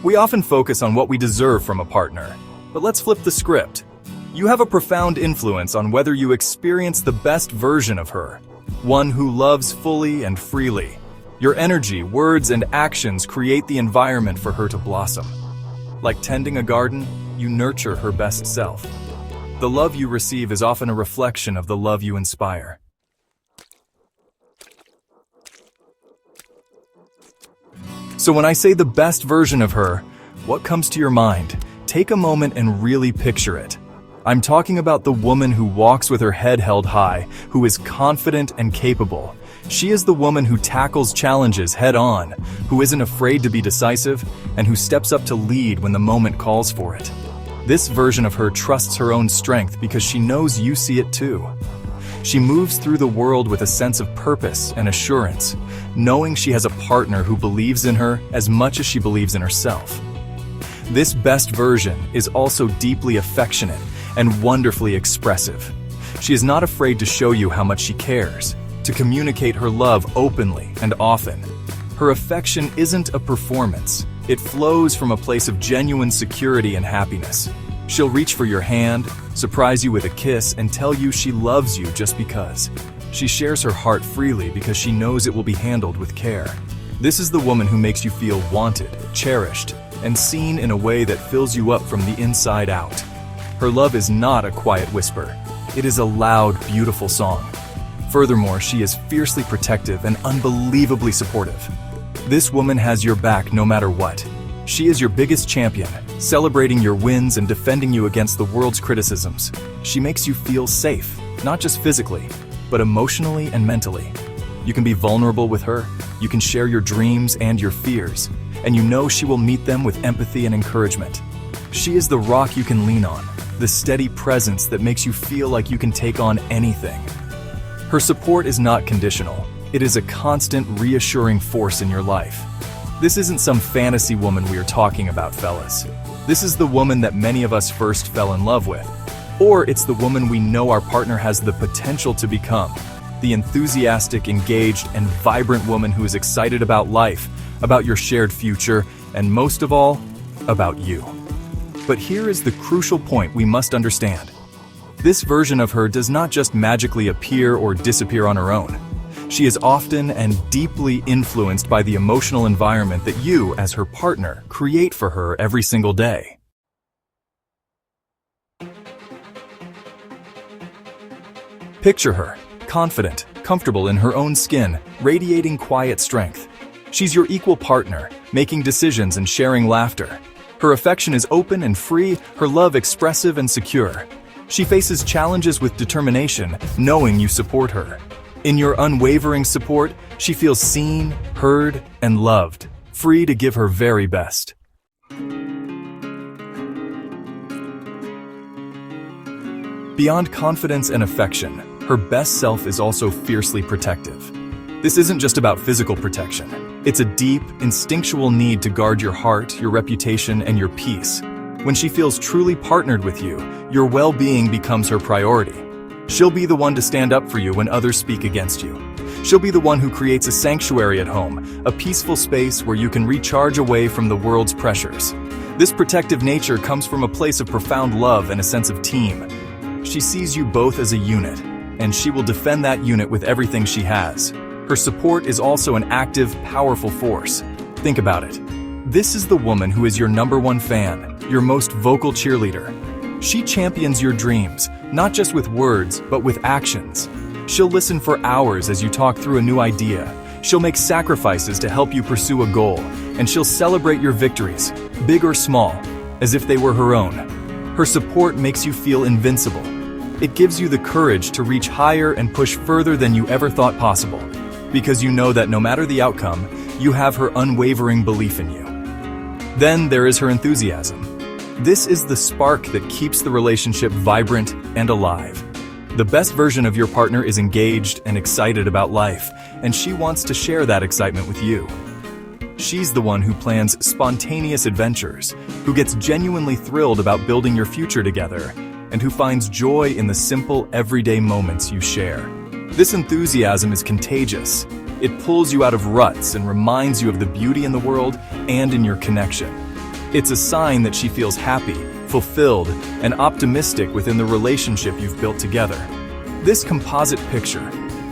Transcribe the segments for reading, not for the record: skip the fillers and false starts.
We often focus on what we deserve from a partner, but let's flip the script. You have a profound influence on whether you experience the best version of her, one who loves fully and freely. Your energy, words, and actions create the environment for her to blossom. Like tending a garden, you nurture her best self. The love you receive is often a reflection of the love you inspire. So when I say the best version of her, what comes to your mind? Take a moment and really picture it. I'm talking about the woman who walks with her head held high, who is confident and capable. She is the woman who tackles challenges head-on, who isn't afraid to be decisive, and who steps up to lead when the moment calls for it. This version of her trusts her own strength because she knows you see it too. She moves through the world with a sense of purpose and assurance, knowing she has a partner who believes in her as much as she believes in herself. This best version is also deeply affectionate and wonderfully expressive. She is not afraid to show you how much she cares, to communicate her love openly and often. Her affection isn't a performance. It flows from a place of genuine security and happiness. She'll reach for your hand, surprise you with a kiss, and tell you she loves you just because. She shares her heart freely because she knows it will be handled with care. This is the woman who makes you feel wanted, cherished, and seen in a way that fills you up from the inside out. Her love is not a quiet whisper. It is a loud, beautiful song. Furthermore, she is fiercely protective and unbelievably supportive. This woman has your back no matter what. She is your biggest champion, celebrating your wins and defending you against the world's criticisms. She makes you feel safe, not just physically, but emotionally and mentally. You can be vulnerable with her, you can share your dreams and your fears, and you know she will meet them with empathy and encouragement. She is the rock you can lean on, the steady presence that makes you feel like you can take on anything. Her support is not conditional. It is a constant, reassuring force in your life. This isn't some fantasy woman we are talking about, fellas. This is the woman that many of us first fell in love with. Or it's the woman we know our partner has the potential to become. The enthusiastic, engaged, and vibrant woman who is excited about life, about your shared future, and most of all, about you. But here is the crucial point we must understand. This version of her does not just magically appear or disappear on her own. She is often and deeply influenced by the emotional environment that you, as her partner, create for her every single day. Picture her, confident, comfortable in her own skin, radiating quiet strength. She's your equal partner, making decisions and sharing laughter. Her affection is open and free, her love expressive and secure. She faces challenges with determination, knowing you support her. In your unwavering support, she feels seen, heard, and loved, free to give her very best. Beyond confidence and affection, her best self is also fiercely protective. This isn't just about physical protection. It's a deep, instinctual need to guard your heart, your reputation, and your peace. When she feels truly partnered with you, your well-being becomes her priority. She'll be the one to stand up for you when others speak against you. She'll be the one who creates a sanctuary at home, a peaceful space where you can recharge away from the world's pressures. This protective nature comes from a place of profound love and a sense of team. She sees you both as a unit, and she will defend that unit with everything she has. Her support is also an active, powerful force. Think about it. This is the woman who is your #1 fan, your most vocal cheerleader. She champions your dreams, not just with words, but with actions. She'll listen for hours as you talk through a new idea. She'll make sacrifices to help you pursue a goal, and she'll celebrate your victories, big or small, as if they were her own. Her support makes you feel invincible. It gives you the courage to reach higher and push further than you ever thought possible, because you know that no matter the outcome, you have her unwavering belief in you. Then there is her enthusiasm. This is the spark that keeps the relationship vibrant and alive. The best version of your partner is engaged and excited about life, and she wants to share that excitement with you. She's the one who plans spontaneous adventures, who gets genuinely thrilled about building your future together, and who finds joy in the simple, everyday moments you share. This enthusiasm is contagious. It pulls you out of ruts and reminds you of the beauty in the world and in your connection. It's a sign that she feels happy, fulfilled, and optimistic within the relationship you've built together. This composite picture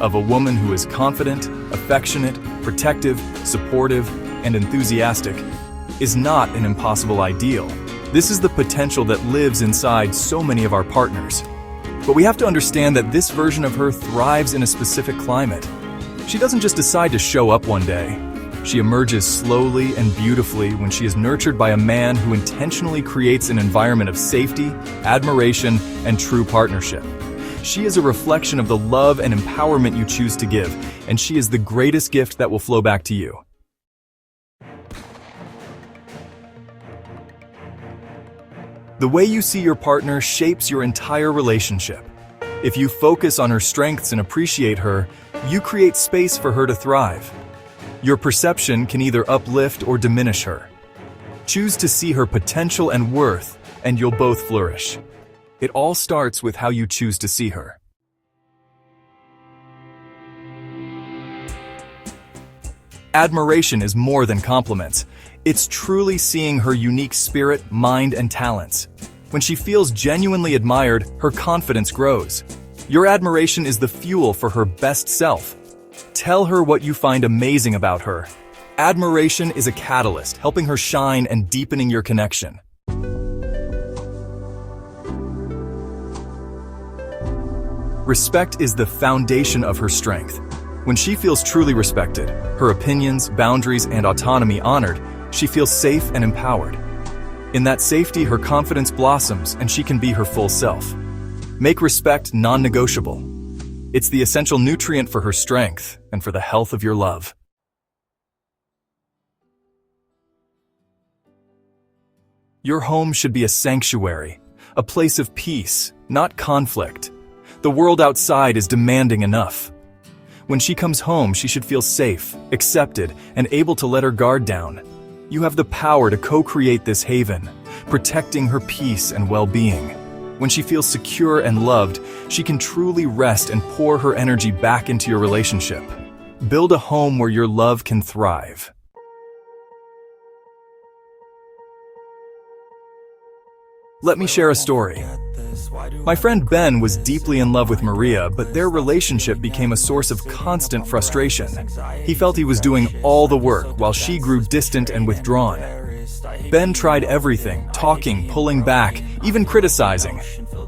of a woman who is confident, affectionate, protective, supportive, and enthusiastic is not an impossible ideal. This is the potential that lives inside so many of our partners. But we have to understand that this version of her thrives in a specific climate. She doesn't just decide to show up one day. She emerges slowly and beautifully when she is nurtured by a man who intentionally creates an environment of safety, admiration, and true partnership. She is a reflection of the love and empowerment you choose to give, and she is the greatest gift that will flow back to you. The way you see your partner shapes your entire relationship. If you focus on her strengths and appreciate her, you create space for her to thrive. Your perception can either uplift or diminish her. Choose to see her potential and worth, and you'll both flourish. It all starts with how you choose to see her. Admiration is more than compliments. It's truly seeing her unique spirit, mind, and talents. When she feels genuinely admired, her confidence grows. Your admiration is the fuel for her best self. Tell her what you find amazing about her. Admiration is a catalyst, helping her shine and deepening your connection. Respect is the foundation of her strength. When she feels truly respected, her opinions, boundaries, and autonomy honored, she feels safe and empowered. In that safety, her confidence blossoms and she can be her full self. Make respect non-negotiable. It's the essential nutrient for her strength and for the health of your love. Your home should be a sanctuary, a place of peace, not conflict. The world outside is demanding enough. When she comes home, she should feel safe, accepted, and able to let her guard down. You have the power to co-create this haven, protecting her peace and well-being. When she feels secure and loved, she can truly rest and pour her energy back into your relationship. Build a home where your love can thrive. Let me share a story. My friend Ben was deeply in love with Maria, but their relationship became a source of constant frustration. He felt he was doing all the work while she grew distant and withdrawn. Ben tried everything, talking, pulling back, even criticizing,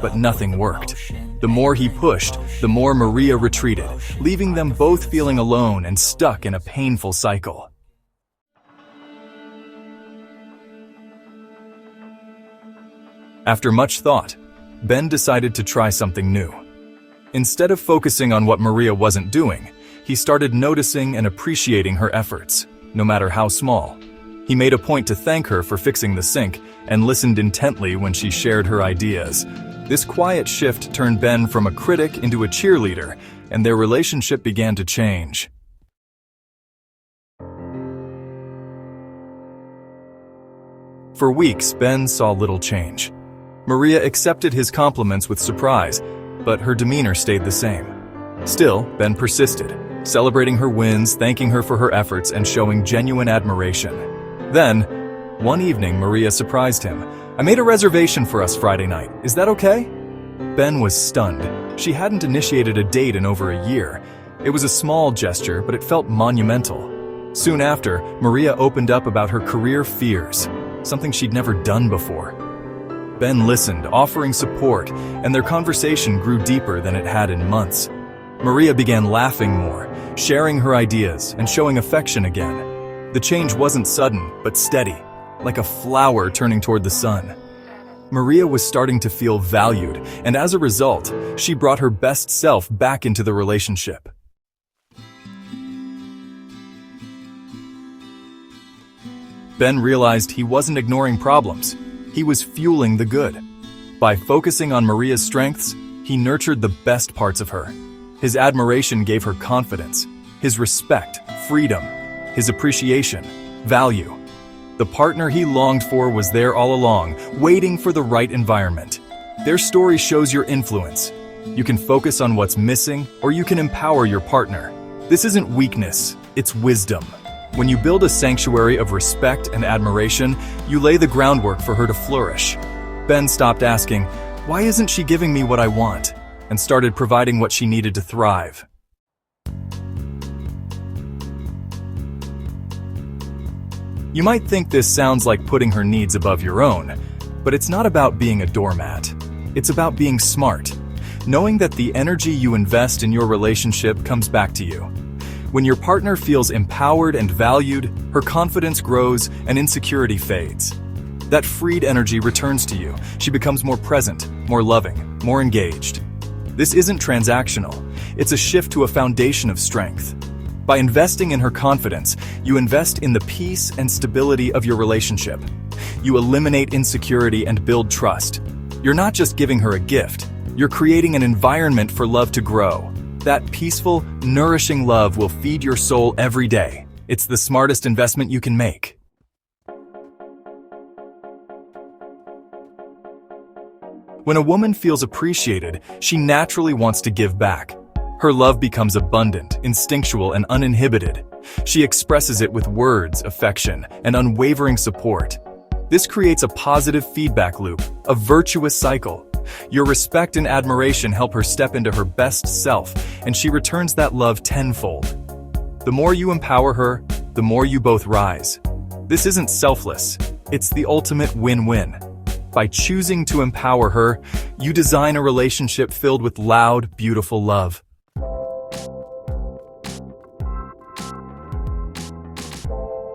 but nothing worked. The more he pushed, the more Maria retreated, leaving them both feeling alone and stuck in a painful cycle. After much thought, Ben decided to try something new. Instead of focusing on what Maria wasn't doing, he started noticing and appreciating her efforts, no matter how small. He made a point to thank her for fixing the sink and listened intently when she shared her ideas. This quiet shift turned Ben from a critic into a cheerleader, and their relationship began to change. For weeks, Ben saw little change. Maria accepted his compliments with surprise, but her demeanor stayed the same. Still, Ben persisted, celebrating her wins, thanking her for her efforts, and showing genuine admiration. Then, one evening, Maria surprised him. "I made a reservation for us Friday night. Is that okay?" Ben was stunned. She hadn't initiated a date in over a year. It was a small gesture, but it felt monumental. Soon after, Maria opened up about her career fears, something she'd never done before. Ben listened, offering support, and their conversation grew deeper than it had in months. Maria began laughing more, sharing her ideas, and showing affection again. The change wasn't sudden, but steady, like a flower turning toward the sun. Maria was starting to feel valued, and as a result, she brought her best self back into the relationship. Ben realized he wasn't ignoring problems. He was fueling the good. By focusing on Maria's strengths, he nurtured the best parts of her. His admiration gave her confidence, his respect, freedom, his appreciation, value. The partner he longed for was there all along, waiting for the right environment. Their story shows your influence. You can focus on what's missing, or you can empower your partner. This isn't weakness, it's wisdom. When you build a sanctuary of respect and admiration, you lay the groundwork for her to flourish. Ben stopped asking, "Why isn't she giving me what I want?" and started providing what she needed to thrive. You might think this sounds like putting her needs above your own, but it's not about being a doormat. It's about being smart, knowing that the energy you invest in your relationship comes back to you. When your partner feels empowered and valued, her confidence grows and insecurity fades. That freed energy returns to you. She becomes more present, more loving, more engaged. This isn't transactional. It's a shift to a foundation of strength. By investing in her confidence, you invest in the peace and stability of your relationship. You eliminate insecurity and build trust. You're not just giving her a gift. You're creating an environment for love to grow. That peaceful, nourishing love will feed your soul every day. It's the smartest investment you can make. When a woman feels appreciated, she naturally wants to give back. Her love becomes abundant, instinctual, and uninhibited. She expresses it with words, affection, and unwavering support. This creates a positive feedback loop, a virtuous cycle. Your respect and admiration help her step into her best self, and she returns that love tenfold. The more you empower her, the more you both rise. This isn't selfless, it's the ultimate win-win. By choosing to empower her, you design a relationship filled with loud, beautiful love.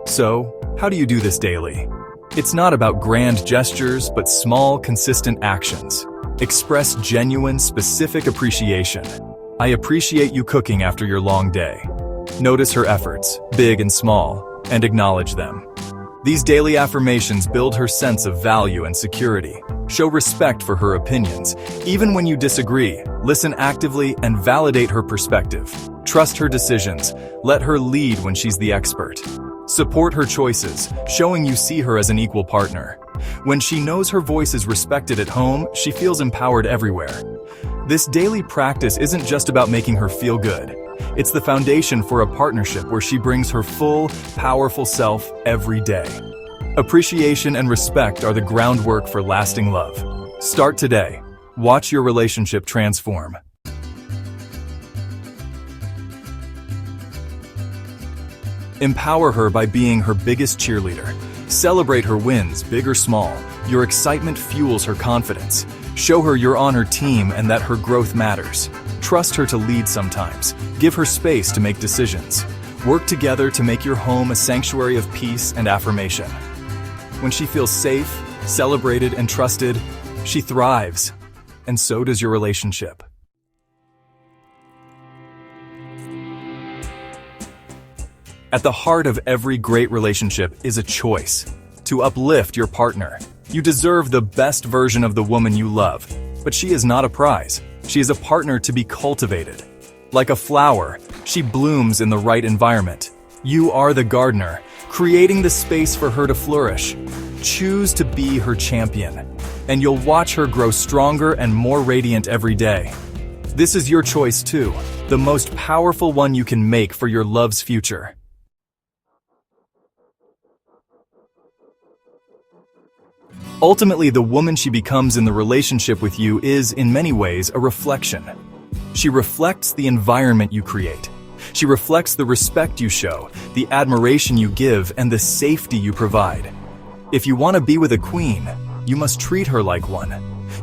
So, how do you do this daily? It's not about grand gestures, but small, consistent actions. Express genuine, specific appreciation. I appreciate you cooking after your long day. Notice her efforts, big and small, and acknowledge them. These daily affirmations build her sense of value and security. Show respect for her opinions. Even when you disagree, listen actively and validate her perspective. Trust her decisions. Let her lead when she's the expert. Support her choices, showing you see her as an equal partner. When she knows her voice is respected at home, she feels empowered everywhere. This daily practice isn't just about making her feel good. It's the foundation for a partnership where she brings her full, powerful self every day. Appreciation and respect are the groundwork for lasting love. Start today. Watch your relationship transform. Empower her by being her biggest cheerleader. Celebrate her wins, big or small. Your excitement fuels her confidence. Show her you're on her team and that her growth matters. Trust her to lead sometimes. Give her space to make decisions. Work together to make your home a sanctuary of peace and affirmation. When she feels safe, celebrated, and trusted, she thrives. And so does your relationship. At the heart of every great relationship is a choice to uplift your partner. You deserve the best version of the woman you love, but she is not a prize. She is a partner to be cultivated. Like a flower, she blooms in the right environment. You are the gardener, creating the space for her to flourish. Choose to be her champion, and you'll watch her grow stronger and more radiant every day. This is your choice too, the most powerful one you can make for your love's future. Ultimately, the woman she becomes in the relationship with you is, in many ways, a reflection. She reflects the environment you create. She reflects the respect you show, the admiration you give, and the safety you provide. If you want to be with a queen, you must treat her like one.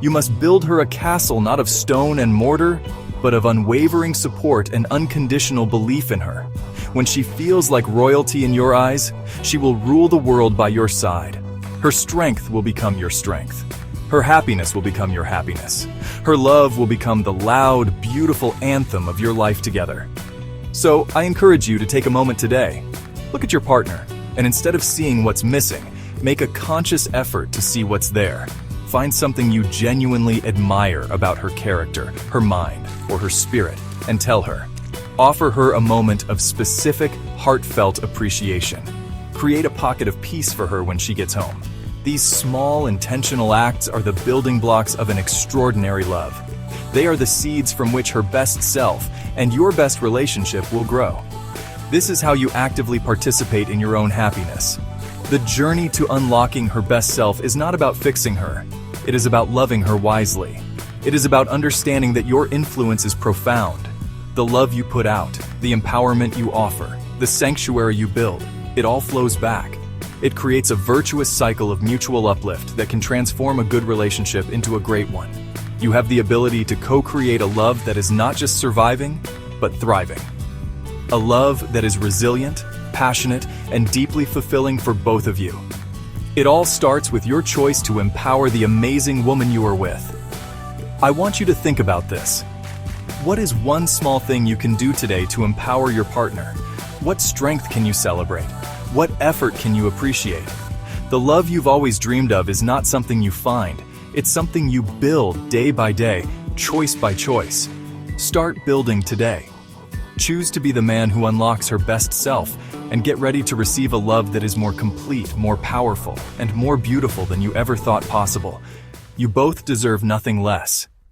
You must build her a castle not of stone and mortar, but of unwavering support and unconditional belief in her. When she feels like royalty in your eyes, she will rule the world by your side. Her strength will become your strength. Her happiness will become your happiness. Her love will become the loud, beautiful anthem of your life together. So, I encourage you to take a moment today. Look at your partner, and instead of seeing what's missing, make a conscious effort to see what's there. Find something you genuinely admire about her character, her mind, or her spirit, and tell her. Offer her a moment of specific, heartfelt appreciation. Create a pocket of peace for her when she gets home. These small, intentional acts are the building blocks of an extraordinary love. They are the seeds from which her best self and your best relationship will grow. This is how you actively participate in your own happiness. The journey to unlocking her best self is not about fixing her. It is about loving her wisely. It is about understanding that your influence is profound. The love you put out, the empowerment you offer, the sanctuary you build, it all flows back. It creates a virtuous cycle of mutual uplift that can transform a good relationship into a great one. You have the ability to co-create a love that is not just surviving, but thriving. A love that is resilient, passionate, and deeply fulfilling for both of you. It all starts with your choice to empower the amazing woman you are with. I want you to think about this. What is one small thing you can do today to empower your partner? What strength can you celebrate? What effort can you appreciate? The love you've always dreamed of is not something you find. It's something you build day by day, choice by choice. Start building today. Choose to be the man who unlocks her best self and get ready to receive a love that is more complete, more powerful, and more beautiful than you ever thought possible. You both deserve nothing less.